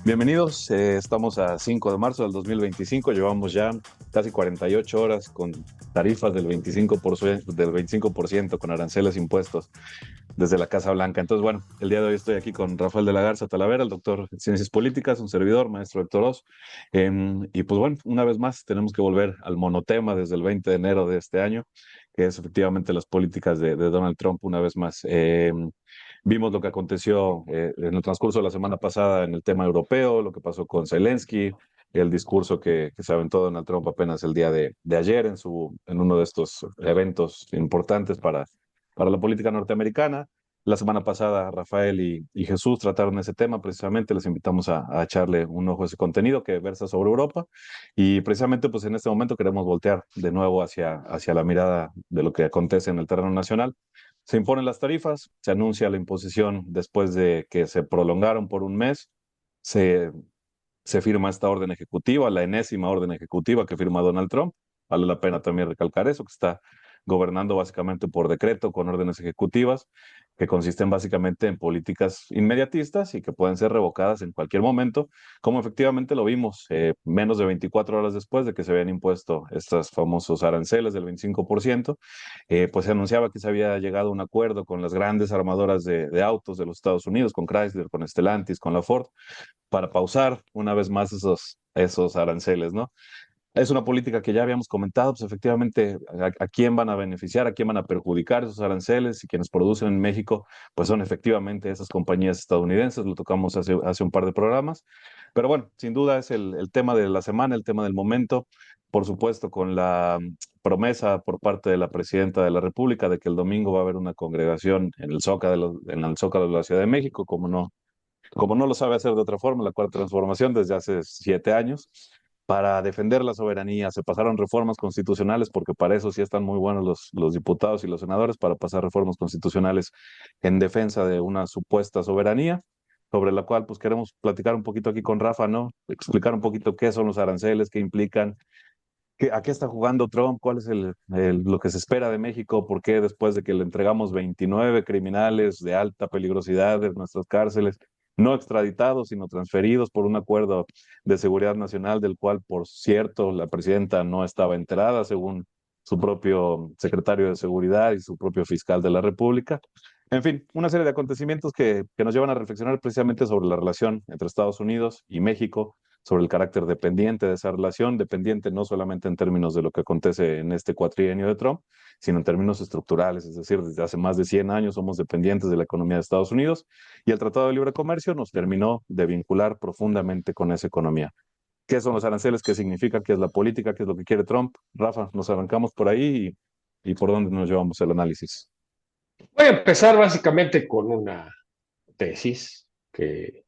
Bienvenidos, estamos a 5 de marzo del 2025. Llevamos ya casi 48 horas con tarifas del 25%, con aranceles impuestos desde la Casa Blanca. Entonces, bueno, el día de hoy estoy aquí con Rafael de la Garza Talavera, el doctor en Ciencias Políticas, un servidor, maestro Héctor Oz. Y pues bueno, una vez más tenemos que volver al monotema desde el 20 de enero de este año, que es efectivamente las políticas de Donald Trump una vez más. Vimos lo que aconteció en el transcurso de la semana pasada en el tema europeo, lo que pasó con Zelensky, el discurso que se aventó Donald Trump apenas el día de ayer en uno de estos eventos importantes para la política norteamericana. La semana pasada Rafael y Jesús trataron ese tema, precisamente les invitamos a echarle un ojo a ese contenido que versa sobre Europa y precisamente pues en este momento queremos voltear de nuevo hacia la mirada de lo que acontece en el terreno nacional. Se imponen las tarifas, se anuncia la imposición después de que se prolongaron por un mes, se, se firma esta orden ejecutiva, la enésima orden ejecutiva que firma Donald Trump. Vale la pena también recalcar eso, que está gobernando básicamente por decreto, con órdenes ejecutivas, que consisten básicamente en políticas inmediatistas y que pueden ser revocadas en cualquier momento, como efectivamente lo vimos menos de 24 horas después de que se habían impuesto estos famosos aranceles del 25%. Pues se anunciaba que se había llegado a un acuerdo con las grandes armadoras de autos de los Estados Unidos, con Chrysler, con Stellantis, con la Ford, para pausar una vez más esos aranceles, ¿no? Es una política que ya habíamos comentado, pues efectivamente, a quién van a beneficiar, a quién van a perjudicar esos aranceles, y quienes producen en México, pues son efectivamente esas compañías estadounidenses, lo tocamos hace un par de programas, pero bueno, sin duda es el tema de la semana, el tema del momento, por supuesto, con la promesa por parte de la presidenta de la República de que el domingo va a haber una congregación en el Zócalo de la Ciudad de México, como no lo sabe hacer de otra forma, la Cuarta Transformación desde hace 7 años, para defender la soberanía. Se pasaron reformas constitucionales, porque para eso sí están muy buenos los diputados y los senadores, para pasar reformas constitucionales en defensa de una supuesta soberanía, sobre la cual pues queremos platicar un poquito aquí con Rafa, ¿no? Explicar un poquito qué son los aranceles, qué implican, a qué está jugando Trump, cuál es lo que se espera de México, por qué después de que le entregamos 29 criminales de alta peligrosidad de nuestras cárceles, no extraditados, sino transferidos por un acuerdo de seguridad nacional, del cual, por cierto, la presidenta no estaba enterada, según su propio secretario de Seguridad y su propio fiscal de la República. En fin, una serie de acontecimientos que nos llevan a reflexionar precisamente sobre la relación entre Estados Unidos y México, sobre el carácter dependiente de esa relación, dependiente no solamente en términos de lo que acontece en este cuatrienio de Trump, sino en términos estructurales, es decir, desde hace más de 100 años somos dependientes de la economía de Estados Unidos, y el Tratado de Libre Comercio nos terminó de vincular profundamente con esa economía. ¿Qué son los aranceles? ¿Qué significa? ¿Qué es la política? ¿Qué es lo que quiere Trump? Rafa, nos arrancamos por ahí y por dónde nos llevamos el análisis. Voy a empezar básicamente con una tesis que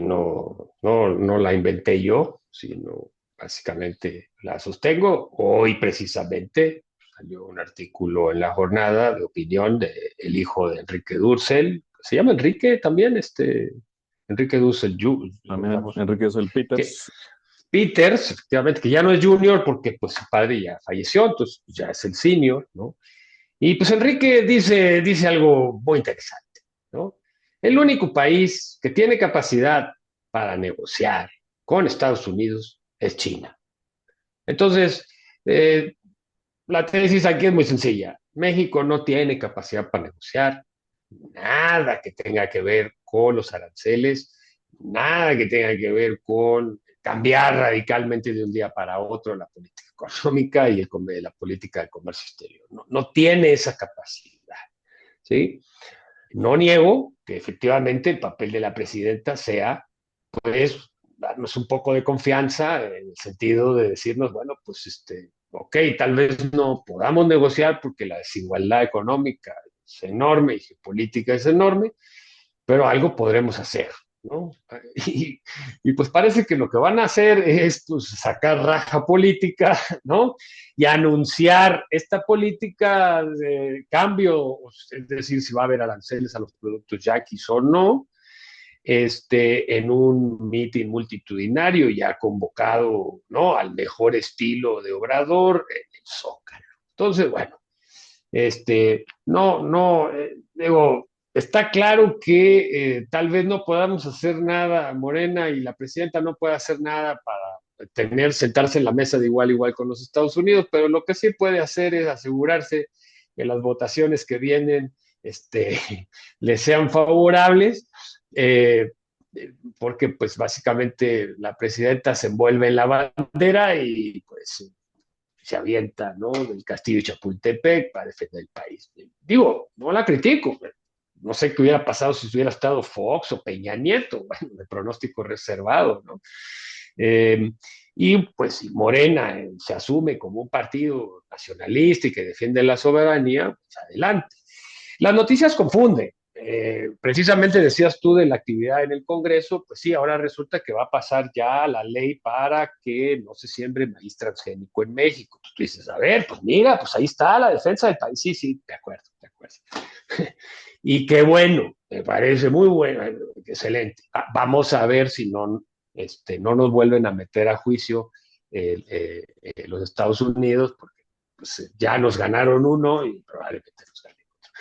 no la inventé yo, sino básicamente la sostengo. Hoy precisamente salió un artículo en La Jornada de opinión del hijo de Enrique Dussel. Se llama Enrique también, Enrique Dussel, También vamos, Enrique el que Peters. Peters, efectivamente, que ya no es junior porque pues su padre ya falleció, entonces ya es el senior, ¿no? Y pues Enrique dice algo muy interesante, ¿no? El único país que tiene capacidad para negociar con Estados Unidos es China. Entonces, eh, la tesis aquí es muy sencilla. México no tiene capacidad para negociar nada que tenga que ver con los aranceles, nada que tenga que ver con cambiar radicalmente de un día para otro la política económica y la política de comercio exterior. No tiene esa capacidad. ¿Sí? No niego que efectivamente el papel de la presidenta sea, pues, darnos un poco de confianza en el sentido de decirnos, bueno, pues, ok, tal vez no podamos negociar porque la desigualdad económica es enorme y geopolítica es enorme, pero algo podremos hacer, ¿no? Y, y, pues parece que lo que van a hacer es pues, sacar raja política, ¿no? Y anunciar esta política de cambio, es decir, si va a haber aranceles a los productos yaquis o no, en un mitin multitudinario ya convocado, ¿no? Al mejor estilo de Obrador en el Zócalo. Entonces, bueno, no, digo, está claro que tal vez no podamos hacer nada, Morena y la presidenta no puede hacer nada para sentarse en la mesa de igual a igual con los Estados Unidos, pero lo que sí puede hacer es asegurarse que las votaciones que vienen les sean favorables, eh, porque pues básicamente la presidenta se envuelve en la bandera y pues se avienta, ¿no?, del castillo de Chapultepec para defender el país. Digo, no la critico, no sé qué hubiera pasado si hubiera estado Fox o Peña Nieto, bueno, de pronóstico reservado, ¿no? Eh, y pues si Morena se asume como un partido nacionalista y que defiende la soberanía, pues adelante. Las noticias confunden. Precisamente decías tú de la actividad en el Congreso, pues sí, ahora resulta que va a pasar ya la ley para que no se siembre maíz transgénico en México. Tú dices, a ver, pues mira, pues ahí está la defensa del país. Sí, sí, de acuerdo, de acuerdo. Y qué bueno, me parece muy bueno, excelente. Vamos a ver si no nos vuelven a meter a juicio los Estados Unidos, porque pues, ya nos ganaron uno y probablemente nos ganen otro.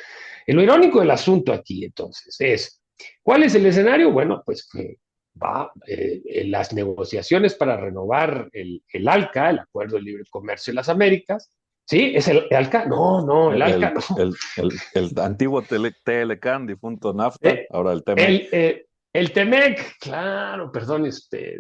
Lo irónico del asunto aquí, entonces, es, ¿cuál es el escenario? Bueno, pues que va en las negociaciones para renovar el ALCA, el Acuerdo de Libre Comercio de las Américas. ¿Sí? ¿Es el ALCA? No, no, el ALCA no. El antiguo TLCAN, difunto NAFTA, Eh, ahora el TEMEC. el TEMEC, claro, perdón,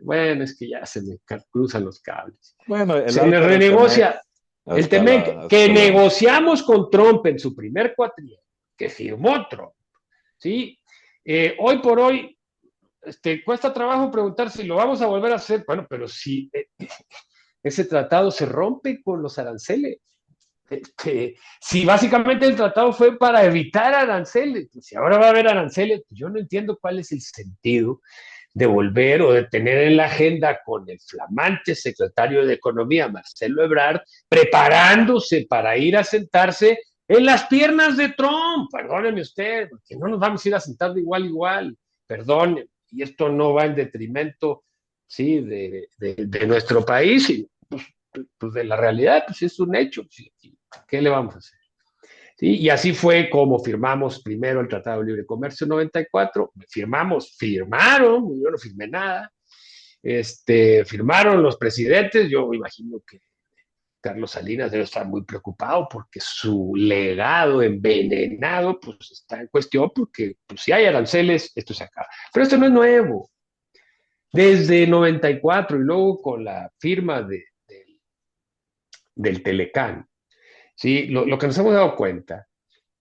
bueno, es que ya se me cruzan los cables. Bueno, el Se me ALCA era el TEMEC renegocia el hasta TEMEC que hasta la... negociamos con Trump en su primer cuatrienio, que firmó Trump, ¿sí? Hoy por hoy, cuesta trabajo preguntar si lo vamos a volver a hacer. Bueno, pero si ese tratado se rompe con los aranceles. Si básicamente el tratado fue para evitar aranceles, pues si ahora va a haber aranceles, pues yo no entiendo cuál es el sentido de volver o de tener en la agenda con el flamante secretario de Economía, Marcelo Ebrard, preparándose para ir a sentarse en las piernas de Trump. Perdóneme usted, porque no nos vamos a ir a sentar de igual a igual, perdóneme, y esto no va en detrimento, sí, de nuestro país, y pues de la realidad, pues es un hecho. ¿Qué le vamos a hacer? ¿Sí? Y así fue como firmamos primero el Tratado de Libre Comercio en 94. Firmaron, yo no firmé nada. Firmaron los presidentes. Yo me imagino que Carlos Salinas debe estar muy preocupado porque su legado envenenado pues está en cuestión, porque pues, si hay aranceles, esto se acaba. Pero esto no es nuevo. Desde 94 y luego con la firma del Telecán, ¿sí? Lo que nos hemos dado cuenta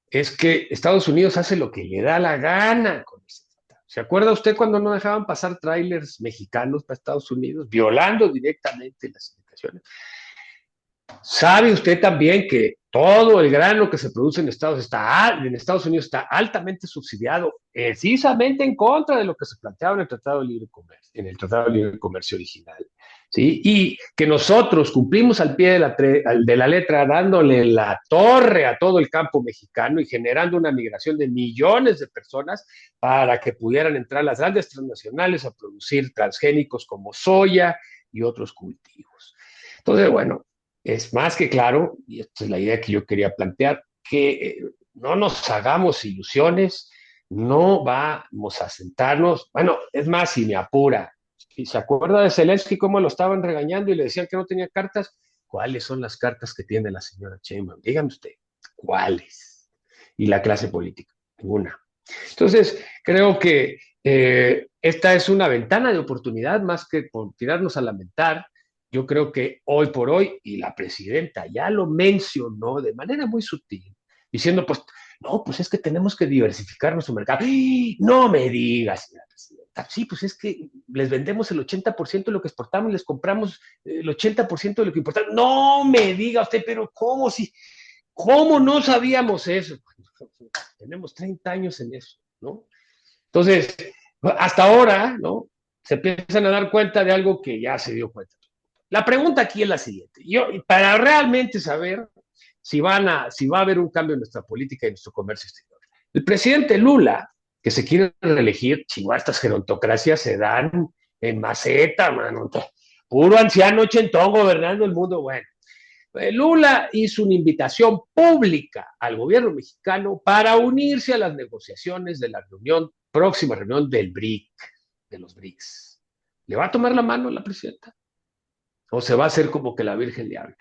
es que Estados Unidos hace lo que le da la gana con ese tratado. ¿Se acuerda usted cuando no dejaban pasar trailers mexicanos para Estados Unidos, violando directamente las indicaciones? ¿Sabe usted también que todo el grano que se produce en Estados Unidos está altamente subsidiado, precisamente en contra de lo que se planteaba en el Tratado de Libre Comercio, en el Tratado de Libre Comercio original? ¿Sí? Y que nosotros cumplimos al pie de la letra, dándole la torre a todo el campo mexicano y generando una migración de millones de personas para que pudieran entrar las grandes transnacionales a producir transgénicos como soya y otros cultivos. Entonces, bueno, es más que claro, y esta es la idea que yo quería plantear, que no nos hagamos ilusiones, no vamos a sentarnos. Bueno, es más, si me apura, si se acuerda de Zelensky, cómo lo estaban regañando y le decían que no tenía cartas, ¿cuáles son las cartas que tiene la señora Sheinbaum? Dígame usted, ¿cuáles? Y la clase política, ninguna. Entonces, creo que esta es una ventana de oportunidad más que por tirarnos a lamentar. Yo creo que hoy por hoy, y la presidenta ya lo mencionó de manera muy sutil, diciendo, pues, no, pues es que tenemos que diversificar nuestro mercado. ¡Ay! No me digas, señora presidenta. Sí, pues es que les vendemos el 80% de lo que exportamos y les compramos el 80% de lo que importamos. No me diga usted, pero ¿cómo si? ¿Cómo no sabíamos eso? Tenemos 30 años en eso, ¿no? Entonces, hasta ahora, ¿no? Se empiezan a dar cuenta de algo que ya se dio cuenta. La pregunta aquí es la siguiente. Para realmente saber si va a haber un cambio en nuestra política y en nuestro comercio exterior. El presidente Lula, que se quiere reelegir, chihuahua, estas gerontocracias se dan en maceta, mano. Puro anciano ochentón gobernando el mundo. Bueno, Lula hizo una invitación pública al gobierno mexicano para unirse a las negociaciones de la próxima reunión del BRIC, de los BRICS. ¿Le va a tomar la mano la presidenta? ¿O se va a hacer como que la Virgen le habla?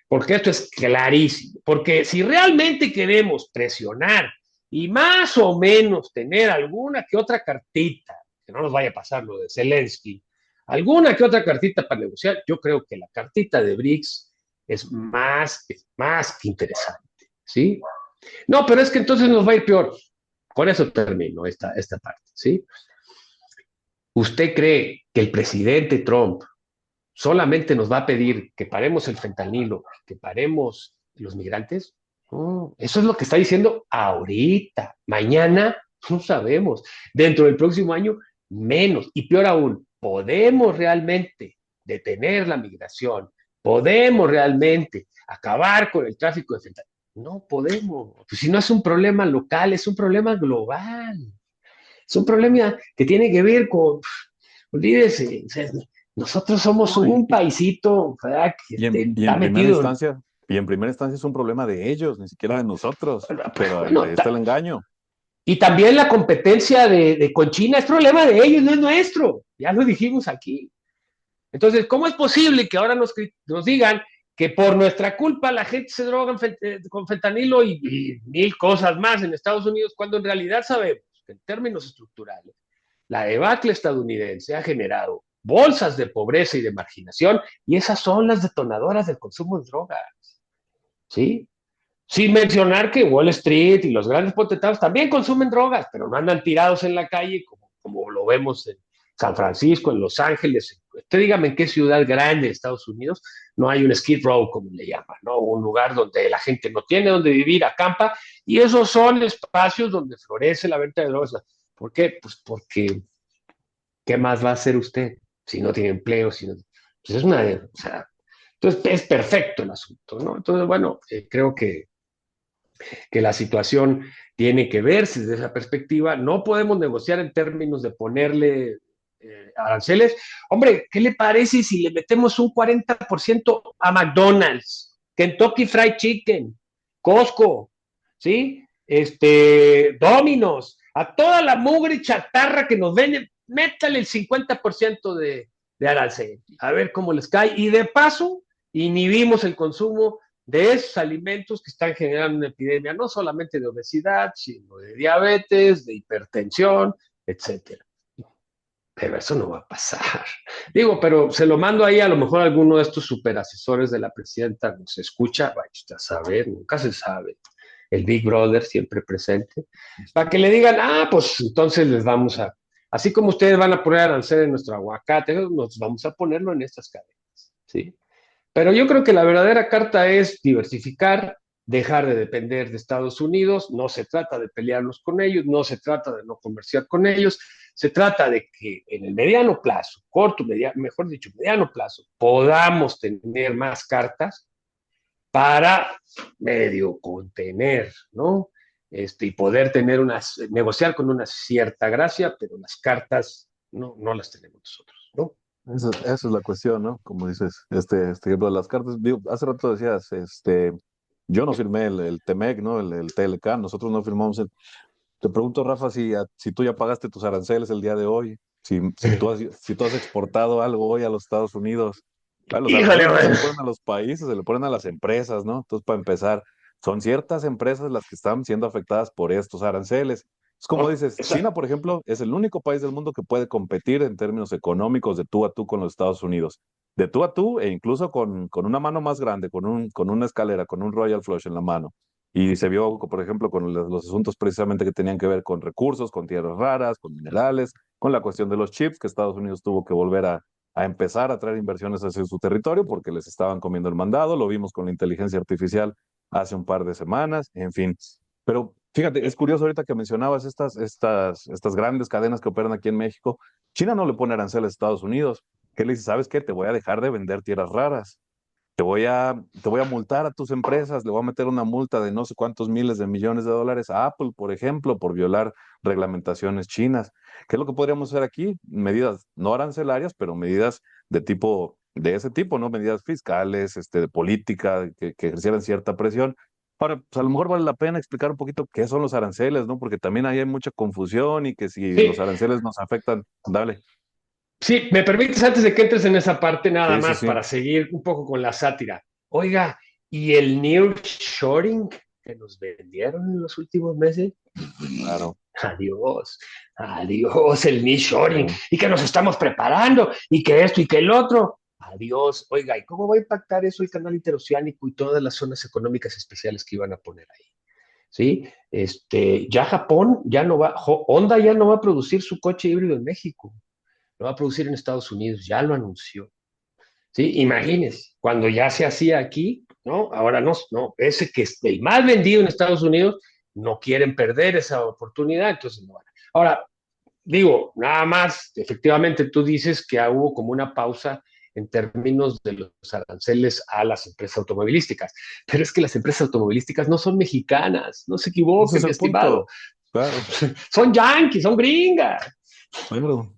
Porque esto es clarísimo. Porque si realmente queremos presionar y más o menos tener alguna que otra cartita, que no nos vaya a pasar lo de Zelensky, alguna que otra cartita para negociar, yo creo que la cartita de BRICS es más que interesante, ¿sí? No, pero es que entonces nos va a ir peor. Con eso termino esta parte, ¿sí? ¿Usted cree que el presidente Trump solamente nos va a pedir que paremos el fentanilo, que paremos los migrantes? No, eso es lo que está diciendo ahorita. Mañana no sabemos. Dentro del próximo año, menos. Y peor aún, ¿podemos realmente detener la migración? ¿Podemos realmente acabar con el tráfico de fentanilo? No podemos. Pues si no es un problema local, es un problema global. Es un problema que tiene que ver con, olvídese, o sea, nosotros somos No, un paisito, ¿verdad? Que y en, y está en primera metido en... instancia, y en primera instancia es un problema de ellos, ni siquiera de nosotros. Pero ahí Bueno, está el engaño. y también la competencia con China es problema de ellos, no es nuestro. Ya lo dijimos aquí. Entonces, ¿cómo es posible que ahora nos digan que por nuestra culpa la gente se droga con fentanilo y mil cosas más en Estados Unidos, cuando en realidad sabemos que en términos estructurales la debacle estadounidense ha generado bolsas de pobreza y de marginación, y esas son las detonadoras del consumo de drogas, ¿sí? Sin mencionar que Wall Street y los grandes potentados también consumen drogas, pero no andan tirados en la calle como lo vemos en San Francisco, en Los Ángeles. Usted dígame en qué ciudad grande de Estados Unidos no hay un skid row, como le llaman, ¿no? Un lugar donde la gente no tiene donde vivir, acampa, y esos son espacios donde florece la venta de drogas. ¿Por qué? Pues porque ¿qué más va a hacer usted si no tiene empleo? Si no, pues es una, o sea, entonces es perfecto el asunto, ¿no? Entonces, bueno, creo que la situación tiene que verse desde esa perspectiva. No podemos negociar en términos de ponerle aranceles. Hombre, ¿qué le parece si le metemos un 40% a McDonald's, Kentucky Fried Chicken, Costco, ¿sí? Domino's, a toda la mugre chatarra que nos venden, métale el 50% de arancel, a ver cómo les cae. Y de paso, inhibimos el consumo de esos alimentos que están generando una epidemia no solamente de obesidad, sino de diabetes, de hipertensión, etcétera. Pero eso no va a pasar. Digo, pero se lo mando ahí, a lo mejor alguno de estos superasesores de la presidenta nos escucha, vaya usted a saber, nunca se sabe. El Big Brother siempre presente, para que le digan, pues entonces les vamos así como ustedes van a poner arancel en nuestro aguacate, nos vamos a ponerlo en estas cadenas, ¿sí? Pero yo creo que la verdadera carta es diversificar, dejar de depender de Estados Unidos. No se trata de pelearnos con ellos, no se trata de no comerciar con ellos, se trata de que en el mediano plazo, mejor dicho, mediano plazo, podamos tener más cartas para medio contener, ¿no? Y poder negociar con una cierta gracia, pero las cartas no las tenemos nosotros, ¿no? Esa es la cuestión, ¿no? Como dices, este ejemplo de las cartas. Digo, hace rato decías, yo no firmé el TEMEC, ¿no? El TLK, nosotros no firmamos el. Te pregunto, Rafa, si tú ya pagaste tus aranceles el día de hoy, si tú has exportado algo hoy a los Estados Unidos. Claro, los Híjole, aranceles no se bueno. le ponen a los países, se le ponen a las empresas, ¿no? Entonces, para empezar, son ciertas empresas las que están siendo afectadas por estos aranceles. Es como dices, China, por ejemplo, es el único país del mundo que puede competir en términos económicos de tú a tú con los Estados Unidos. De tú a tú e incluso con una mano más grande, con una escalera, con un Royal Flush en la mano. Y se vio, por ejemplo, con los asuntos precisamente que tenían que ver con recursos, con tierras raras, con minerales, con la cuestión de los chips, que Estados Unidos tuvo que volver a empezar a traer inversiones hacia su territorio porque les estaban comiendo el mandado. Lo vimos con la inteligencia artificial hace un par de semanas, en fin. Pero fíjate, es curioso ahorita que mencionabas estas grandes cadenas que operan aquí en México. China no le pone aranceles a Estados Unidos. ¿Qué le dice? ¿Sabes qué? Te voy a dejar de vender tierras raras. Te voy a multar a tus empresas, le voy a meter una multa de no sé cuántos miles de millones de dólares a Apple, por ejemplo, por violar reglamentaciones chinas. ¿Qué es lo que podríamos hacer aquí? Medidas no arancelarias, pero medidas de tipo de ese tipo, ¿no? Medidas fiscales, de política, que ejercieran cierta presión. Ahora, pues a lo mejor vale la pena explicar un poquito qué son los aranceles, ¿no? Porque también ahí hay mucha confusión y que si los Sí, aranceles nos afectan, dale. sí, me permites antes de que entres en esa parte nada Sí, sí, más sí, para seguir un poco con la sátira. Oiga, ¿y el nearshoring que nos vendieron en los últimos meses? claro. Adiós, adiós el nearshoring Sí. y que nos estamos preparando y que esto y que el otro. Adiós, oiga, ¿y cómo va a impactar eso el canal interoceánico y todas las zonas económicas especiales que iban a poner ahí? ¿Sí? Ya Japón ya no va, Honda ya no va a producir su coche híbrido en México, lo va a producir en Estados Unidos, ya lo anunció. ¿Sí? Imagínense, cuando ya se hacía aquí, ¿no? Ahora no, no, ese que es el más vendido en Estados Unidos, no quieren perder esa oportunidad, entonces no van. Ahora, digo, nada más, efectivamente tú dices que hubo como una pausa en términos de los aranceles a las empresas automovilísticas, pero es que las empresas automovilísticas no son mexicanas, no se Ese equivoquen, es mi el estimado, punto. Claro. son yanquis, son gringas. Claro.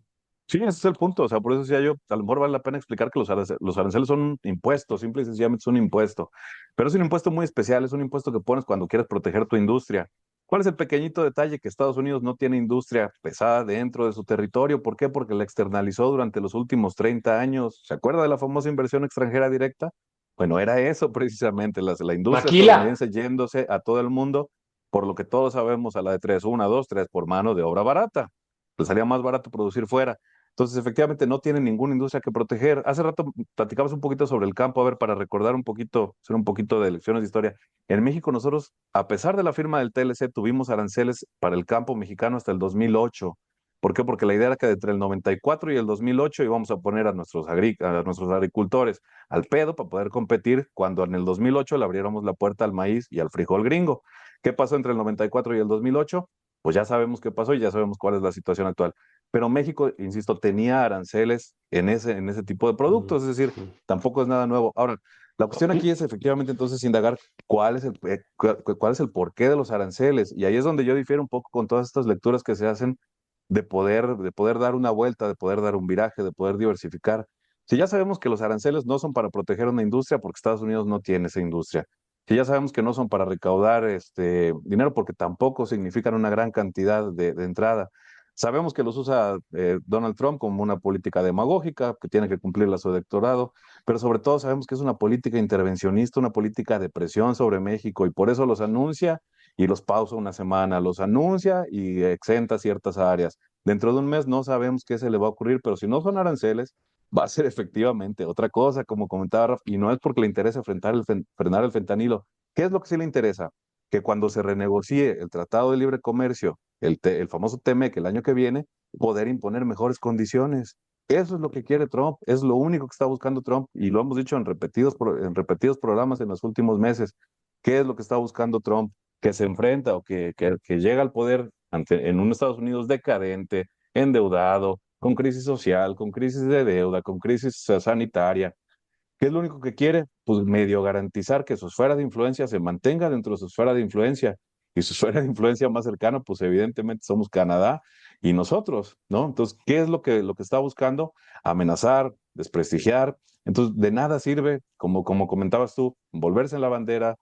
Sí, ese es el punto. O sea, por eso decía yo, a lo mejor vale la pena explicar que los aranceles son un impuesto, simple y sencillamente es un impuesto. Pero es un impuesto muy especial, es un impuesto que pones cuando quieres proteger tu industria. ¿Cuál es el pequeñito detalle? Que Estados Unidos no tiene industria pesada dentro de su territorio. ¿Por qué? Porque la externalizó durante los últimos 30 años. ¿Se acuerda de la famosa inversión extranjera directa? Bueno, era eso precisamente, la industria Maquila. estadounidense yéndose a todo el mundo, por lo que todos sabemos a la de tres, una, dos, tres, por mano de obra barata. Les salía más barato producir fuera. Entonces, efectivamente, no tienen ninguna industria que proteger. Hace rato platicabas un poquito sobre el campo, a ver, para recordar un poquito, hacer un poquito de lecciones de historia. En México, nosotros, a pesar de la firma del TLC, tuvimos aranceles para el campo mexicano hasta el 2008. ¿Por qué? Porque la idea era que entre el 94 y el 2008 íbamos a poner a nuestros agricultores al pedo para poder competir cuando en el 2008 le abriéramos la puerta al maíz y al frijol gringo. ¿Qué pasó entre el 94 y el 2008? Pues ya sabemos qué pasó y ya sabemos cuál es la situación actual. Pero México, insisto, tenía aranceles en ese tipo de productos, es decir, tampoco es nada nuevo. Ahora, la cuestión aquí es efectivamente entonces indagar cuál es el porqué de los aranceles. Y ahí es donde yo difiero un poco con todas estas lecturas que se hacen de poder dar una vuelta, de poder dar un viraje, de poder diversificar. Si ya sabemos que los aranceles no son para proteger una industria, porque Estados Unidos no tiene esa industria. Si ya sabemos que no son para recaudar dinero, porque tampoco significan una gran cantidad de entrada. Sabemos que los usa Donald Trump como una política demagógica, que tiene que cumplirla su electorado, pero sobre todo sabemos que es una política intervencionista, una política de presión sobre México, y por eso los anuncia y los pausa una semana, los anuncia y exenta ciertas áreas. Dentro de un mes no sabemos qué se le va a ocurrir, pero si no son aranceles, va a ser efectivamente otra cosa, como comentaba Rafa, y no es porque le interese frenar el fentanilo. ¿Qué es lo que sí le interesa? Que cuando se renegocie el Tratado de Libre Comercio, el famoso TMEC el año que viene, poder imponer mejores condiciones. Eso es lo que quiere Trump, es lo único que está buscando Trump y lo hemos dicho en repetidos programas en los últimos meses. ¿Qué es lo que está buscando Trump? Que se enfrenta o que llega al poder en un Estados Unidos decadente, endeudado, con crisis social, con crisis de deuda, con crisis sanitaria. ¿Qué es lo único que quiere? Pues medio garantizar que su esfera de influencia se mantenga dentro de su esfera de influencia. Y su esfera de influencia más cercana, pues evidentemente somos Canadá y nosotros, ¿no? Entonces, ¿qué es lo que está buscando? Amenazar, desprestigiar. Entonces, de nada sirve, como comentabas tú, volverse en la bandera,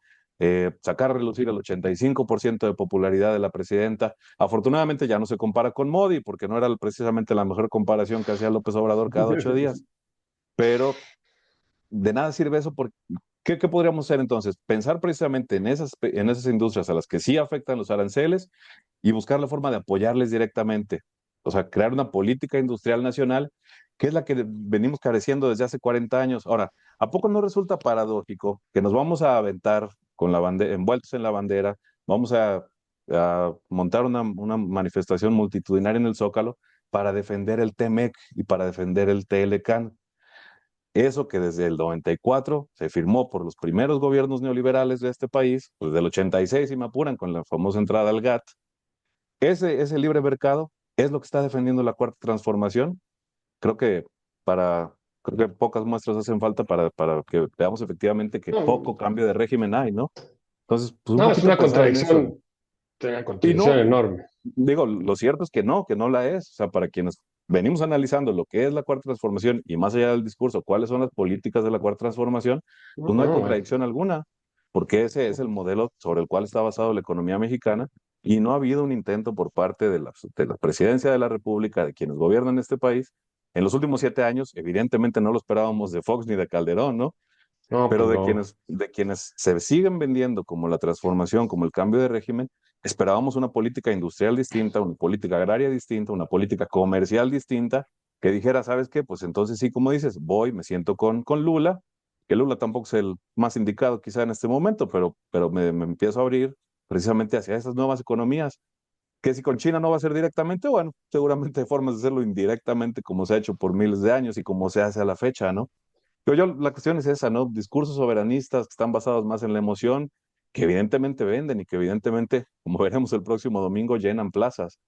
sacar a relucir el 85% de popularidad de la presidenta. Afortunadamente ya no se compara con Modi, porque no era precisamente la mejor comparación que hacía López Obrador cada 8 días, pero de nada sirve eso porque ¿qué podríamos hacer entonces? Pensar precisamente en esas industrias a las que sí afectan los aranceles y buscar la forma de apoyarles directamente. O sea, crear una política industrial nacional que es la que venimos careciendo desde hace 40 años. Ahora, ¿a poco no resulta paradójico que nos vamos a aventar con la bandera, envueltos en la bandera, vamos a montar una manifestación multitudinaria en el Zócalo para defender el TEMEC y para defender el TLCAN? Eso que desde el 94 se firmó por los primeros gobiernos neoliberales de este país, pues del 86, si me apuran, con la famosa entrada al GATT, ese libre mercado es lo que está defendiendo la cuarta transformación. Creo que para, creo que pocas muestras hacen falta para que veamos efectivamente que No, poco cambio de régimen hay, ¿no? Entonces, pues un no, es poquito pensar en eso. una Y contradicción no, enorme. digo, lo cierto es que no la es. O sea, para quienes venimos analizando lo que es la cuarta transformación y más allá del discurso, cuáles son las políticas de la cuarta transformación, No, pues no hay no, contradicción alguna, porque ese es el modelo sobre el cual está basado la economía mexicana y no ha habido un intento por parte de la presidencia de la República, de quienes gobiernan este país. En los últimos 7 años, evidentemente no lo esperábamos de Fox ni de Calderón, ¿no? no, Pero pues no. de quienes se siguen vendiendo como la transformación, como el cambio de régimen, esperábamos una política industrial distinta, una política agraria distinta, una política comercial distinta, que dijera, ¿sabes qué? Pues entonces sí, como dices, voy, me siento con Lula, que Lula tampoco es el más indicado quizá en este momento, pero me empiezo a abrir precisamente hacia esas nuevas economías, que si con China no va a ser directamente, bueno, seguramente hay formas de hacerlo indirectamente, como se ha hecho por miles de años y como se hace a la fecha, ¿no? La cuestión es esa, ¿no? Discursos soberanistas que están basados más en la emoción, que evidentemente venden y que evidentemente, como veremos el próximo domingo, llenan plazas,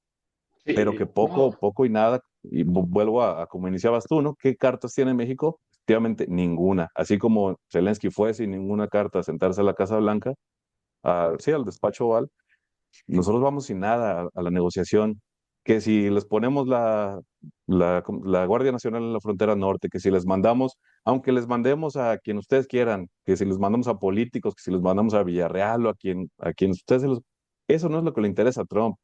pero que Sí, poco, no. poco y nada, y vuelvo a como iniciabas tú, ¿no? ¿Qué cartas tiene México? Efectivamente, ninguna. Así como Zelensky fue sin ninguna carta a sentarse a la Casa Blanca, sí, al despacho Oval, nosotros vamos sin nada a la negociación, que si les ponemos la Guardia Nacional en la frontera norte, que si les mandamos, aunque les mandemos a quien ustedes quieran, que si les mandamos a políticos, que si les mandamos a Villarreal o a quien ustedes se los... Eso no es lo que le interesa a Trump.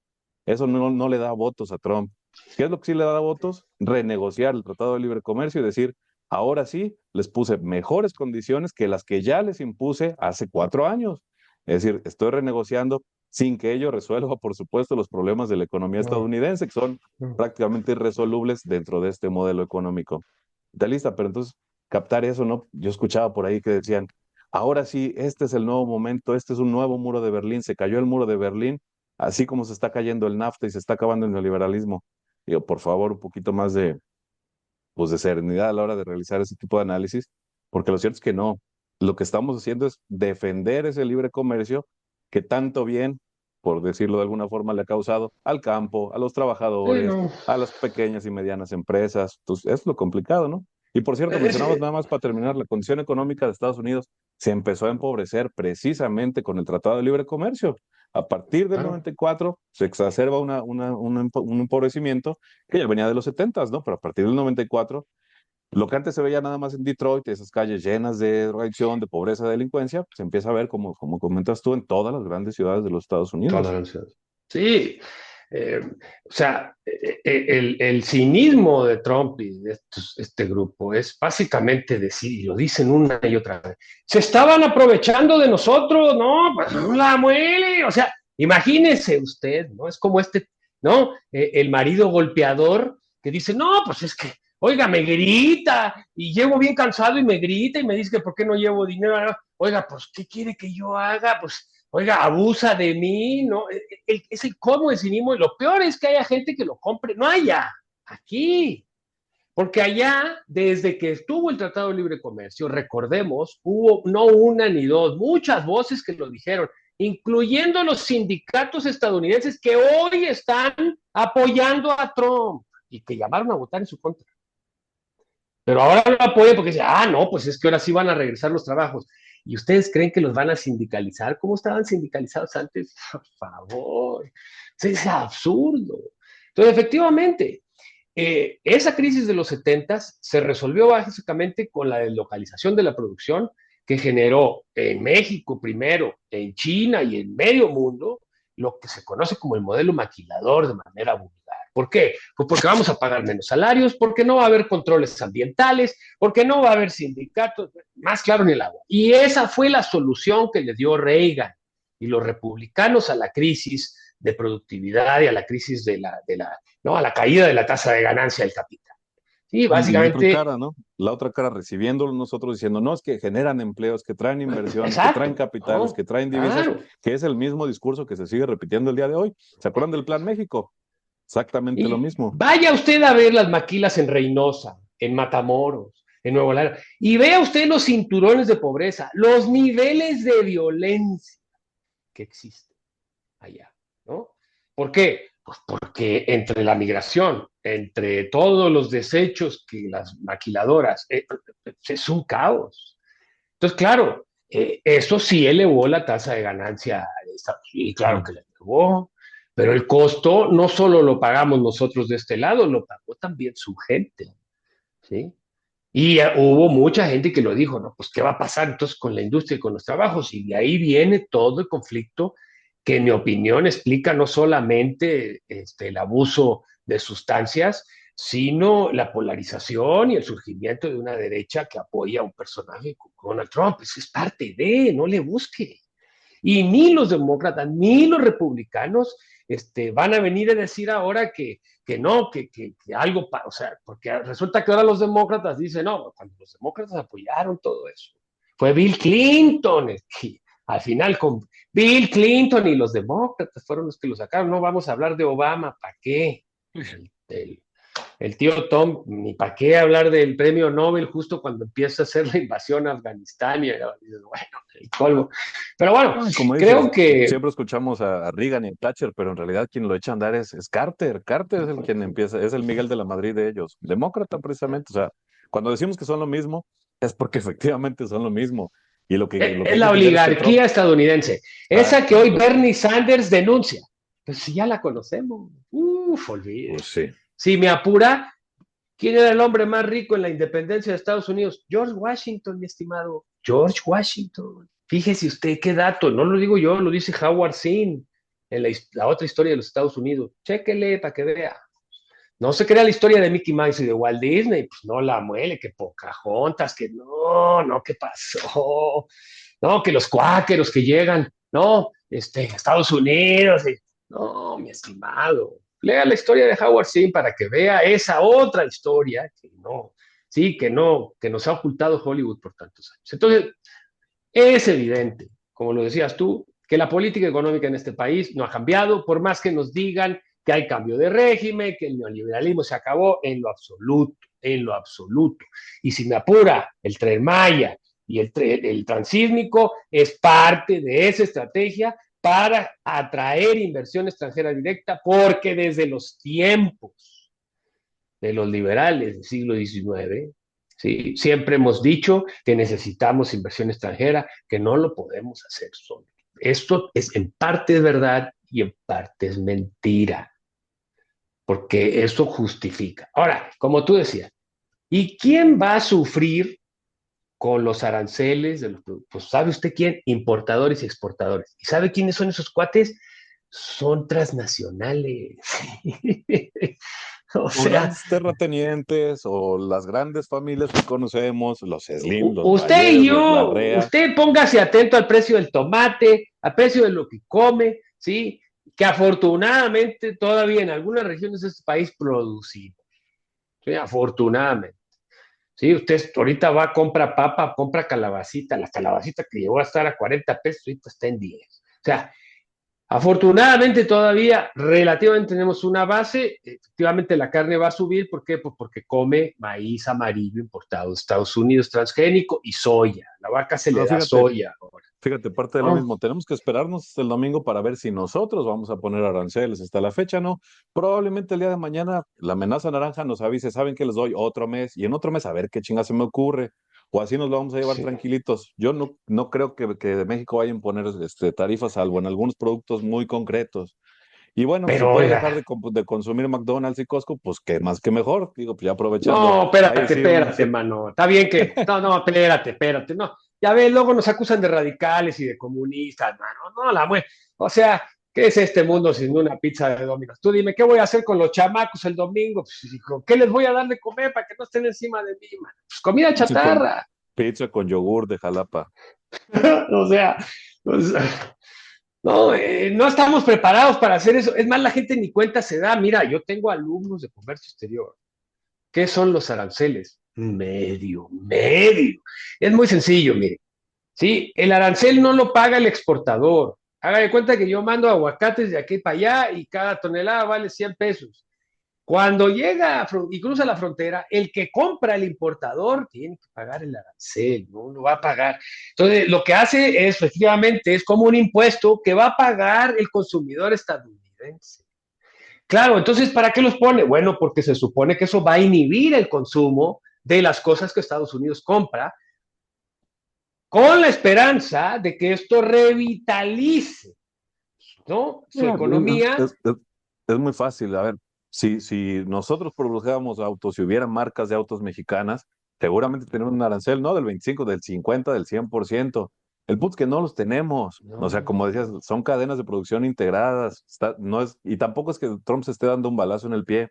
Eso no le da votos a Trump. ¿Qué es lo que sí le da votos? Renegociar el Tratado de Libre Comercio y decir, ahora sí, les puse mejores condiciones que las que ya les impuse hace 4 años. Es decir, estoy renegociando sin que ello resuelva, por supuesto, los problemas de la economía No, estadounidense, que son no. prácticamente irresolubles dentro de este modelo económico capitalista. Pero entonces, captar eso, ¿no? Yo escuchaba por ahí que decían, ahora sí, este es el nuevo momento, este es un nuevo muro de Berlín, se cayó el muro de Berlín, así como se está cayendo el NAFTA y se está acabando el neoliberalismo. Digo, por favor, un poquito más pues de serenidad a la hora de realizar ese tipo de análisis, porque lo cierto es que no. Lo que estamos haciendo es defender ese libre comercio que tanto bien, por decirlo de alguna forma, le ha causado al campo, a los Sí, trabajadores, no. a las pequeñas y medianas empresas. Entonces, es lo complicado, ¿no? Y por cierto, mencionabas Es- nada más para terminar, la condición económica de Estados Unidos se empezó a empobrecer precisamente con el Tratado de Libre Comercio. A partir del claro. 94 se exacerba un empobrecimiento que ya venía de los 70, ¿no? Pero a partir del 94 lo que antes se veía nada más en Detroit, esas calles llenas de drogadicción, de pobreza, de delincuencia, se empieza a ver, como comentas tú, en todas las grandes ciudades de los Estados Todas Unidos. las ansiedades. Sí, o sea, el cinismo de Trump y de este grupo es básicamente decir, y lo dicen una y otra vez, se estaban aprovechando de nosotros, no, pues no la muele, o sea, imagínese usted, ¿no? Es como ¿no? El marido golpeador que dice, no, pues es que, oiga, me grita y llego bien cansado y me grita y me dice que por qué no llevo dinero. Oiga, pues, ¿qué quiere que yo haga? Pues, oiga, abusa de mí, ¿no? Es el colmo de cinismo y lo peor es que haya gente que lo compre, no allá, aquí. Porque allá, desde que estuvo el Tratado de Libre Comercio, recordemos, hubo no una ni dos, muchas voces que lo dijeron, incluyendo los sindicatos estadounidenses que hoy están apoyando a Trump y que llamaron a votar en su contra. Pero ahora no apoyan porque dicen, no, pues es que ahora sí van a regresar los trabajos. ¿Y ustedes creen que los van a sindicalizar? ¿Cómo estaban sindicalizados antes? Por favor, es absurdo. Entonces, efectivamente, esa crisis de los 70 se resolvió básicamente con la deslocalización de la producción que generó en México primero, en China y en medio mundo lo que se conoce como el modelo maquilador de manera vulgar. ¿Por qué? Pues porque vamos a pagar menos salarios, porque no va a haber controles ambientales, porque no va a haber sindicatos, más claro ni el agua. Y esa fue la solución que le dio Reagan y los republicanos a la crisis de productividad y a la crisis ¿no? A la caída de la tasa de ganancia del capital. Sí, Y la otra básicamente, cara, ¿no? La otra cara recibiéndolo nosotros diciendo, no, es que generan empleos, que traen inversiones, que traen exacto, capitales, ¿no? que traen divisas, Claro. que es el mismo discurso que se sigue repitiendo el día de hoy. ¿Se acuerdan del Plan México? Exactamente lo Y mismo. vaya usted a ver las maquilas en Reynosa, en Matamoros, en Nuevo Laredo, y vea usted los cinturones de pobreza, los niveles de violencia que existen allá, ¿no? ¿Por qué? Pues porque entre la migración, entre todos los desechos que las maquiladoras, es un caos. Entonces, claro, eso sí elevó la tasa de ganancia de Estados Unidos, claro que la elevó, Pero el costo no solo lo pagamos nosotros de este lado, lo pagó también su gente, ¿sí? Y hubo mucha gente que lo dijo, ¿no? Pues, ¿qué va a pasar entonces con la industria y con los trabajos? Y de ahí viene todo el conflicto que, en mi opinión, explica no solamente el abuso de sustancias, sino la polarización y el surgimiento de una derecha que apoya a un personaje como Donald Trump. Eso es parte de, no le busque. Y ni los demócratas ni los republicanos van a venir a decir ahora que no, que algo, o sea, porque resulta que ahora los demócratas dicen, no, cuando los demócratas apoyaron todo eso, fue Bill Clinton, al final con Bill Clinton y los demócratas fueron los que lo sacaron, no vamos a hablar de Obama, ¿para qué? El, el tío Tom, ni para qué hablar del premio Nobel justo cuando empieza a hacer la invasión a Afganistán y bueno, el colmo. Pero bueno, No, como creo dices, que siempre escuchamos a Reagan y a Thatcher, pero en realidad quien lo echa a andar es Carter. Carter es el quien empieza, es el Miguel de la Madrid de ellos, demócrata precisamente. O sea, cuando decimos que son lo mismo, es porque efectivamente son lo mismo. Y lo que es hay que la entender es que Trump, oligarquía estadounidense, esa que hoy exacto, Bernie Sanders denuncia. Pues si ya la conocemos, pues olvídese. sí. Si me apura, ¿quién era el hombre más rico en la independencia de Estados Unidos? George Washington, mi estimado. George Washington. Fíjese usted qué dato, no lo digo yo, lo dice Howard Zinn en la otra historia de los Estados Unidos. Chéquele para que vea. No se crea la historia de Mickey Mouse y de Walt Disney, pues no la muele, que Pocahontas, que no, ¿qué pasó? No, que los cuáqueros que llegan, no, Estados Unidos, no, mi estimado. Lea la historia de Howard Zinn para que vea esa otra historia que no, sí, que nos ha ocultado Hollywood por tantos años. Entonces, es evidente, como lo decías tú, que la política económica en este país no ha cambiado, por más que nos digan que hay cambio de régimen, que el neoliberalismo se acabó, en lo absoluto. Y si me apura, el Tren Maya y el transísmico es parte de esa estrategia para atraer inversión extranjera directa, porque desde los tiempos de los liberales del siglo XIX, ¿sí? Siempre hemos dicho que necesitamos inversión extranjera, que no lo podemos hacer solo. Esto es en parte verdad y en parte es mentira, porque esto justifica. Ahora, como tú decías, ¿y quién va a sufrir con los aranceles de los productos? Pues sabe usted quién, importadores y exportadores. ¿Y sabe quiénes son esos cuates? Son transnacionales. O Los sea, grandes terratenientes o las grandes familias que conocemos, los Slim, los usted y Vallés, los yo, Larrea. usted póngase atento al precio del tomate, al precio de lo que come, ¿sí? Que afortunadamente todavía en algunas regiones de este país producimos, ¿sí? Afortunadamente. Sí, usted ahorita va, compra papa, compra calabacita, la calabacita que llegó a estar a 40 pesos, ahorita está en 10. O sea, afortunadamente todavía relativamente tenemos una base, efectivamente la carne va a subir, ¿por qué? Pues porque come maíz amarillo importado de Estados Unidos transgénico y soya, la vaca se le Pero da fíjate, soya ahora, fíjate, parte de lo ¿no? mismo. Tenemos que esperarnos hasta el domingo para ver si nosotros vamos a poner aranceles. Hasta la fecha, no. Probablemente el día de mañana la amenaza naranja nos avise, saben que les doy otro mes y en otro mes a ver qué chinga se me ocurre. O así nos lo vamos a llevar Sí. tranquilitos. Yo no creo que de México vayan a poner tarifas, salvo en algunos productos muy concretos. Y bueno, si Pero puede oiga, dejar de consumir McDonald's y Costco, pues que más que mejor. Digo, pues ya aprovechando. no, Ahí sí, espérate, mano, está bien que, no, espérate, no, ya ves, luego nos acusan de radicales y de comunistas, mano, no, o sea, ¿qué es este mundo sin una pizza de Domino's? Tú dime, ¿qué voy a hacer con los chamacos el domingo? Pues, ¿qué les voy a dar de comer para que no estén encima de mí, mano? Pues comida sí, con chatarra, pizza con yogur de Jalapa. o sea, pues, no, no estamos preparados para hacer eso, es más, la gente ni cuenta se da, mira, yo tengo alumnos de comercio exterior. ¿Qué son los aranceles? Medio. Es muy sencillo, mire. ¿Sí? El arancel no lo paga el exportador. Haga de cuenta que yo mando aguacates de aquí para allá y cada tonelada vale 100 pesos. Cuando llega y cruza la frontera, el que compra el importador tiene que pagar el arancel, no lo va a pagar. Entonces, lo que hace es, efectivamente, es como un impuesto que va a pagar el consumidor estadounidense. Claro, entonces, ¿para qué los pone? Bueno, porque se supone que eso va a inhibir el consumo de las cosas que Estados Unidos compra, con la esperanza de que esto revitalice ¿no? Su Mira, economía. es muy fácil. A ver, si nosotros produjéramos autos, si hubiera marcas de autos mexicanas, seguramente tenemos un arancel, no del 25, del 50, del 100%. El punto es que no los tenemos. O sea, No, como decías, son cadenas de producción integradas. No es, y tampoco es que Trump se esté dando un balazo en el pie.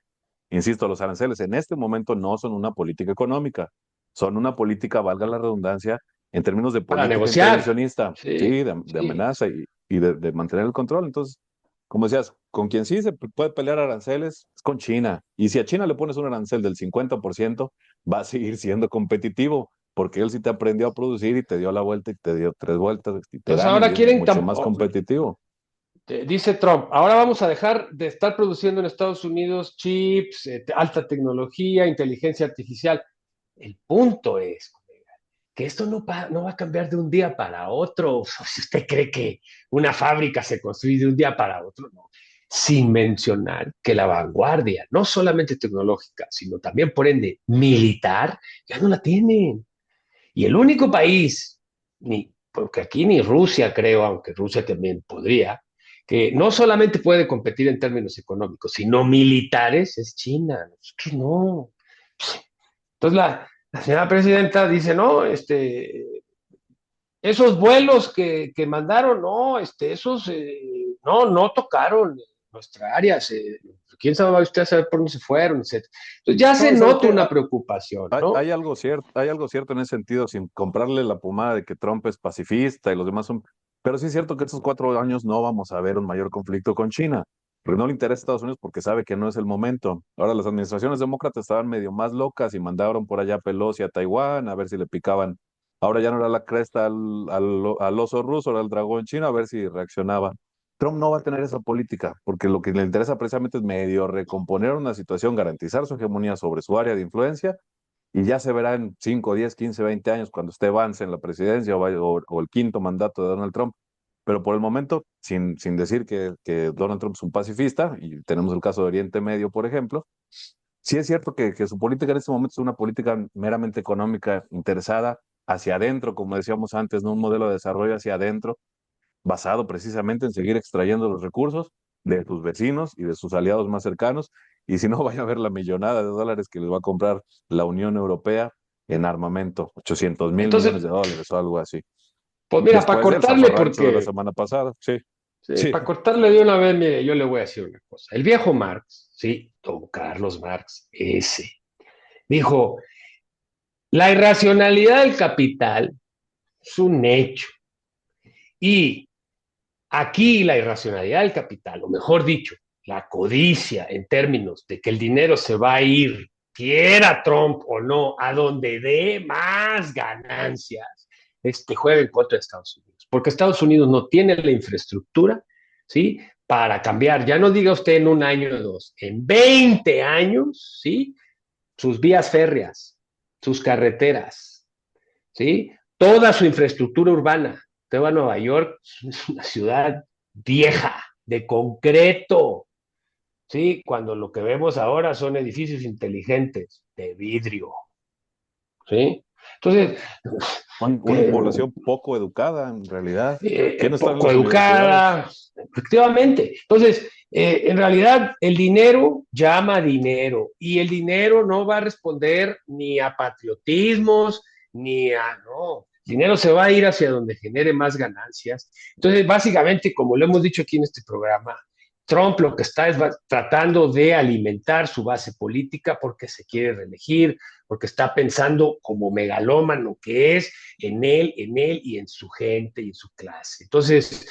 Insisto, los aranceles en este momento no son una política económica, son una política, valga la redundancia, en términos de para política negociar. intervencionista, Sí, sí, de sí. amenaza y de mantener el control. Entonces, como decías, con quien sí se puede pelear aranceles es con China. Y si a China le pones un arancel del 50%, va a seguir siendo competitivo, porque él sí te aprendió a producir y te dio la vuelta y te dio tres vueltas y te Entonces gana ahora y es quieren, mucho más competitivo. dice Trump, ahora vamos a dejar de estar produciendo en Estados Unidos chips, alta tecnología, inteligencia artificial. El punto es que esto no va a cambiar de un día para otro. O sea, si usted cree que una fábrica se construye de un día para otro, no. Sin mencionar que la vanguardia, no solamente tecnológica, sino también, por ende, militar, ya no la tienen. Y el único país, porque aquí ni Rusia creo, aunque Rusia también podría, que no solamente puede competir en términos económicos, sino militares, es China. Nosotros no. Entonces la señora presidenta dice, no, esos vuelos que mandaron, no, esos no tocaron nuestra área, quién sabe usted a saber por dónde se fueron, etcétera. Entonces ya se No, ¿y sabes nota qué? una preocupación, ¿no? Hay algo cierto en ese sentido, sin comprarle la pomada de que Trump es pacifista y los demás son. Pero sí es cierto que estos 4 años no vamos a ver un mayor conflicto con China, porque no le interesa a Estados Unidos porque sabe que no es el momento. Ahora, las administraciones demócratas estaban medio más locas y mandaron por allá a Pelosi a Taiwán a ver si le picaban. Ahora ya no era la cresta al oso ruso, era el dragón chino, a ver si reaccionaba. Trump no va a tener esa política, porque lo que le interesa precisamente es medio recomponer una situación, garantizar su hegemonía sobre su área de influencia, y ya se verá en 5, 10, 15, 20 años cuando esté Vance en la presidencia o el quinto mandato de Donald Trump. Pero por el momento, sin decir que Donald Trump es un pacifista, y tenemos el caso de Oriente Medio, por ejemplo, sí es cierto que su política en este momento es una política meramente económica interesada hacia adentro, como decíamos antes, no un modelo de desarrollo hacia adentro, basado precisamente en seguir extrayendo los recursos de sus vecinos y de sus aliados más cercanos, y si no, vaya a ver la millonada de dólares que les va a comprar la Unión Europea en armamento, 800.000 millones Entonces, de dólares o algo así. pues mira, para Después del cortarle, zafarrancho de la porque semana pasada, sí, sí, sí. para cortarle de una vez, mire, yo le voy a decir una cosa. El viejo Marx, sí, don Carlos Marx, ese, dijo, la irracionalidad del capital es un hecho. Y aquí la irracionalidad del capital, o mejor dicho, la codicia en términos de que el dinero se va a ir, quiera Trump o no, a donde dé más ganancias, juega en contra de Estados Unidos. Porque Estados Unidos no tiene la infraestructura, ¿sí? Para cambiar, ya no diga usted en un año o dos, en 20 años, ¿sí? Sus vías férreas, sus carreteras, ¿sí? Toda su infraestructura urbana. Usted va a Nueva York, es una ciudad vieja, de concreto, ¿sí? Cuando lo que vemos ahora son edificios inteligentes, de vidrio, ¿sí? Entonces, Una que, población poco educada, en realidad. ¿Quién está en poco las universidades? educada, efectivamente. Entonces, en realidad, el dinero llama dinero y el dinero no va a responder ni a patriotismos, ni a, no, el dinero se va a ir hacia donde genere más ganancias. Entonces, básicamente, como lo hemos dicho aquí en este programa, Trump lo que está es tratando de alimentar su base política porque se quiere reelegir, porque está pensando como megalómano que es en él y en su gente y en su clase. Entonces,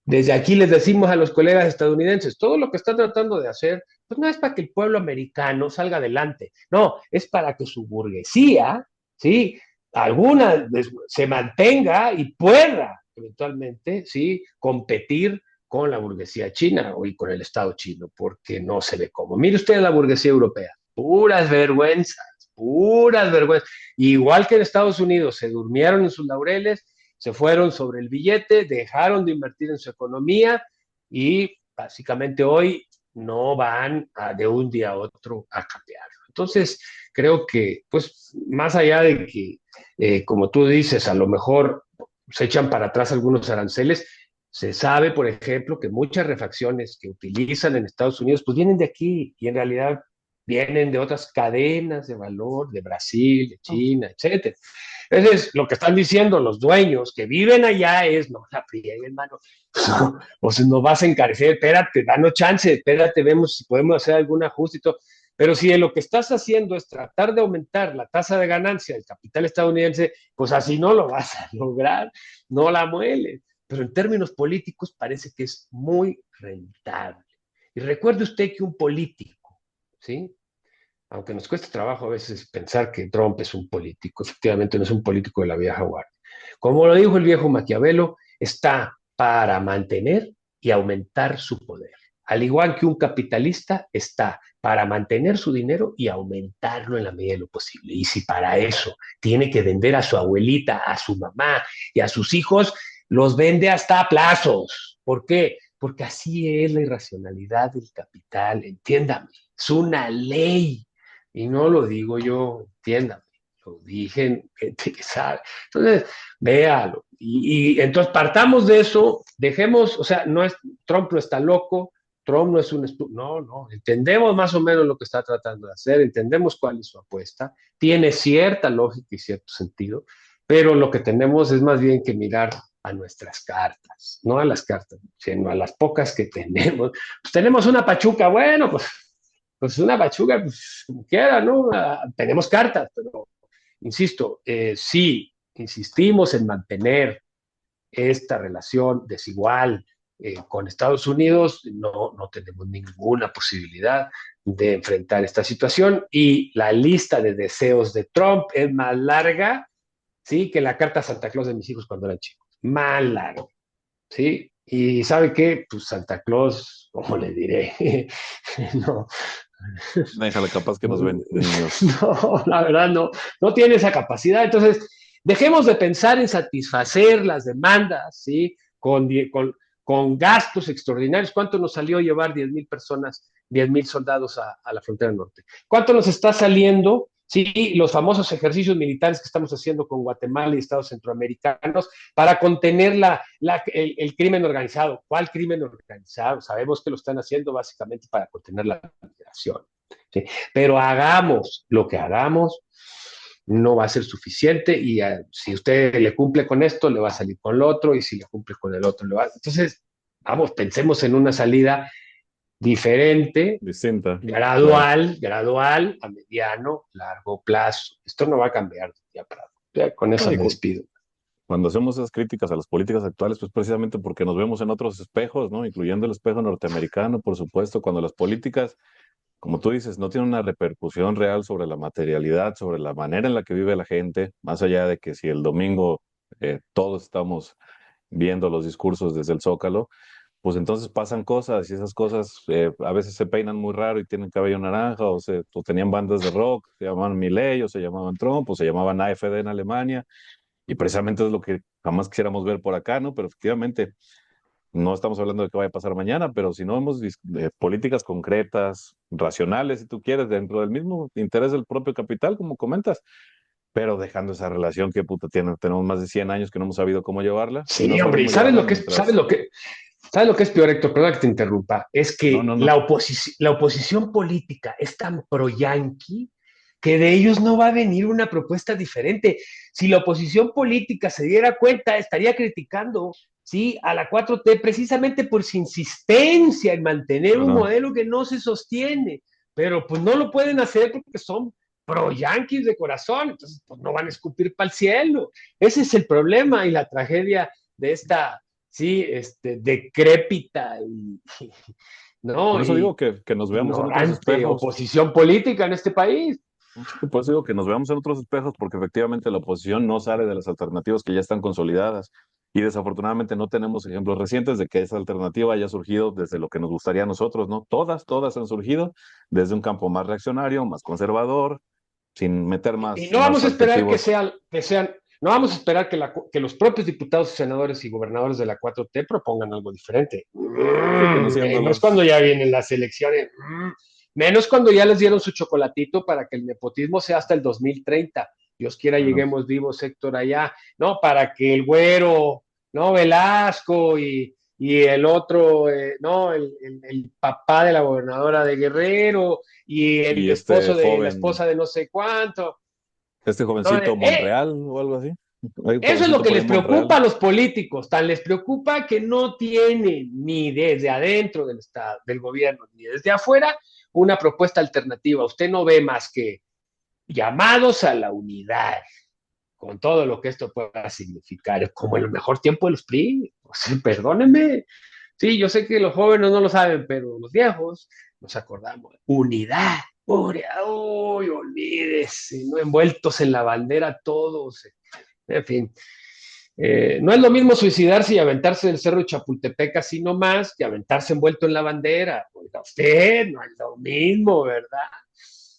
desde aquí les decimos a los colegas estadounidenses, todo lo que está tratando de hacer, pues no es para que el pueblo americano salga adelante, no, es para que su burguesía, ¿sí? Alguna se mantenga y pueda eventualmente, ¿sí? Competir con la burguesía china y con el Estado chino, porque no se ve cómo. Mire usted la burguesía europea, puras vergüenzas, puras vergüenzas. Igual que en Estados Unidos se durmieron en sus laureles, se fueron sobre el billete, dejaron de invertir en su economía y básicamente hoy no van de un día a otro a cambiarlo. Entonces, creo que, pues, más allá de que, como tú dices, a lo mejor se echan para atrás algunos aranceles, Se sabe, por ejemplo, que muchas refacciones que utilizan en Estados Unidos, pues vienen de aquí y en realidad vienen de otras cadenas de valor, de Brasil, de China, etcétera. Entonces, lo que están diciendo los dueños que viven allá es, no la friegue, hermano, no, o sea, no vas a encarecer, espérate, danos chance, espérate, vemos si podemos hacer algún ajuste y todo. Pero si lo que estás haciendo es tratar de aumentar la tasa de ganancia del capital estadounidense, pues así no lo vas a lograr, no la mueles. Pero en términos políticos parece que es muy rentable. Y recuerde usted que un político, ¿sí? Aunque nos cueste trabajo a veces pensar que Trump es un político, efectivamente no es un político de la vieja guardia. Como lo dijo el viejo Maquiavelo, está para mantener y aumentar su poder. Al igual que un capitalista está para mantener su dinero y aumentarlo en la medida de lo posible. Y si para eso tiene que vender a su abuelita, a su mamá y a sus hijos, los vende hasta a plazos. ¿Por qué? Porque así es la irracionalidad del capital, entiéndame, es una ley. Y no lo digo yo, entiéndame, lo dije gente que sabe. Entonces, véalo. Y entonces partamos de eso, dejemos, o sea, no es, Trump no está loco, Trump no es un no, no, entendemos más o menos lo que está tratando de hacer, entendemos cuál es su apuesta, tiene cierta lógica y cierto sentido, pero lo que tenemos es más bien que mirar a nuestras cartas, no a las cartas, sino a las pocas que tenemos. Pues tenemos una pachuca, bueno, pues una pachuca, pues como quiera, ¿no? Tenemos cartas, pero insisto, sí, insistimos en mantener esta relación desigual con Estados Unidos, no tenemos ninguna posibilidad de enfrentar esta situación y la lista de deseos de Trump es más larga, ¿sí? Que la carta a Santa Claus de mis hijos cuando eran chicos, más larga, ¿sí? Y ¿sabe qué? Pues Santa Claus, ¿cómo le diré? No, Déjale, capaz que nos ven niños. no, la verdad no tiene esa capacidad. Entonces, dejemos de pensar en satisfacer las demandas, ¿sí? Con gastos extraordinarios. ¿Cuánto nos salió llevar 10,000 personas, 10,000 soldados a la frontera norte? ¿Cuánto nos está saliendo? Sí, los famosos ejercicios militares que estamos haciendo con Guatemala y estados centroamericanos para contener el crimen organizado. ¿Cuál crimen organizado? Sabemos que lo están haciendo básicamente para contener la migración. ¿Sí? Pero hagamos lo que hagamos, no va a ser suficiente y si usted le cumple con esto, le va a salir con lo otro y si le cumple con el otro, le va a... Entonces, vamos, pensemos en una salida diferente, Distinta, claro. gradual, a mediano, largo plazo. Esto no va a cambiar ya para... Ya con eso No, me despido. cuando hacemos esas críticas a las políticas actuales, pues precisamente porque nos vemos en otros espejos, ¿no? Incluyendo el espejo norteamericano, por supuesto, cuando las políticas, como tú dices, no tienen una repercusión real sobre la materialidad, sobre la manera en la que vive la gente, más allá de que si el domingo todos estamos viendo los discursos desde el Zócalo, pues entonces pasan cosas y esas cosas a veces se peinan muy raro y tienen cabello naranja o tenían bandas de rock, se llamaban Milei o se llamaban Trump o se llamaban AfD en Alemania y precisamente es lo que jamás quisiéramos ver por acá, ¿no? Pero efectivamente no estamos hablando de qué vaya a pasar mañana, pero si no vemos políticas concretas, racionales, si tú quieres, dentro del mismo interés del propio capital, como comentas, pero dejando esa relación que puta tiene, tenemos más de 100 años que no hemos sabido cómo llevarla y no Sí, hombre, ¿y sabremos sabes llevarla lo que es, mientras... sabes lo que es peor, Héctor? Perdón que te interrumpa. Es No, que no, no. la oposición política es tan pro-yanqui que de ellos no va a venir una propuesta diferente. Si la oposición política se diera cuenta, estaría criticando, ¿sí? A la 4T precisamente por su insistencia en mantener No, un no. modelo que no se sostiene. Pero pues no lo pueden hacer porque son pro-yanquis de corazón, entonces pues no van a escupir para el cielo. Ese es el problema y la tragedia de esta, sí, decrépita Por ¿no? eso digo Y que nos veamos en otros ignorante espejos. oposición política en este país. Sí, por eso digo que nos veamos en otros espejos, porque efectivamente la oposición no sale de las alternativas que ya están consolidadas. Y desafortunadamente no tenemos ejemplos recientes de que esa alternativa haya surgido desde lo que nos gustaría a nosotros, ¿no? Todas han surgido desde un campo más reaccionario, más conservador, sin meter Y más, no más vamos a esperar adjetivos. no vamos a esperar que los propios diputados, senadores y gobernadores de la 4T propongan algo diferente. Sí, que no siendo Menos cuando los... ya vienen las elecciones. Menos cuando ya les dieron su chocolatito para que el nepotismo sea hasta el 2030. Dios quiera Bueno, lleguemos vivos, Héctor, allá, ¿no? Para que el güero, ¿no? Velasco y y el otro, no, el papá de la gobernadora de Guerrero, y el Y esposo de la esposa de no sé cuánto. este No, jovencito Monreal o algo así. Hay un eso es lo jovencito que por ahí les en preocupa Monreal. a los políticos, tan les preocupa que no tienen ni desde adentro del Estado, del gobierno, ni desde afuera una propuesta alternativa. Usted no ve más que llamados a la unidad, con todo lo que esto pueda significar, como en el mejor tiempo de los PRI. O sea, perdónenme. Sí, yo sé que los jóvenes no lo saben, pero los viejos nos acordamos. Unidad. Pobre, uy, olvídese, no envueltos en la bandera todos. En fin, no es lo mismo suicidarse y aventarse del cerro de Chapultepec así nomás que aventarse envuelto en la bandera. Oiga, usted, no es lo mismo, ¿verdad?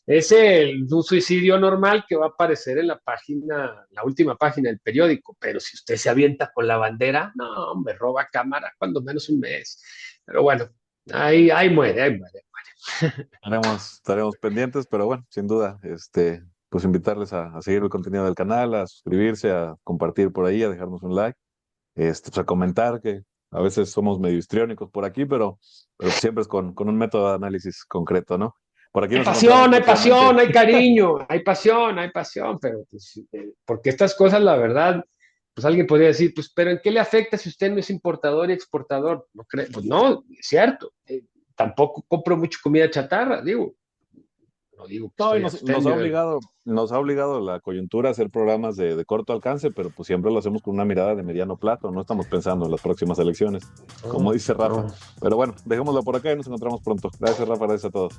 Es un suicidio normal que va a aparecer en la página, la última página del periódico, pero si usted se avienta con la bandera, no, me roba cámara, cuando menos un mes. Pero bueno, ahí muere, ahí muere. Estaremos pendientes, pero bueno, sin duda, pues invitarles a seguir el contenido del canal, a suscribirse, a compartir por ahí, a dejarnos un like, pues a comentar, que a veces somos medio histriónicos por aquí, pero siempre es con un método de análisis concreto, ¿no? Por aquí nos encontramos Hay próximamente. pasión, hay cariño, hay pasión, pero pues, porque estas cosas, la verdad, pues alguien podría decir, pues, pero ¿en qué le afecta si usted no es importador y exportador? No creo, pues no, es cierto. Tampoco compro mucha comida chatarra, digo, no digo que No, y estoy abstemio. nos ha obligado la coyuntura a hacer programas de corto alcance, pero pues siempre lo hacemos con una mirada de mediano plazo, no estamos pensando en las próximas elecciones, como No, dice Rafa. no. Pero bueno, dejémoslo por acá y nos encontramos pronto. Gracias, Rafa, gracias a todos.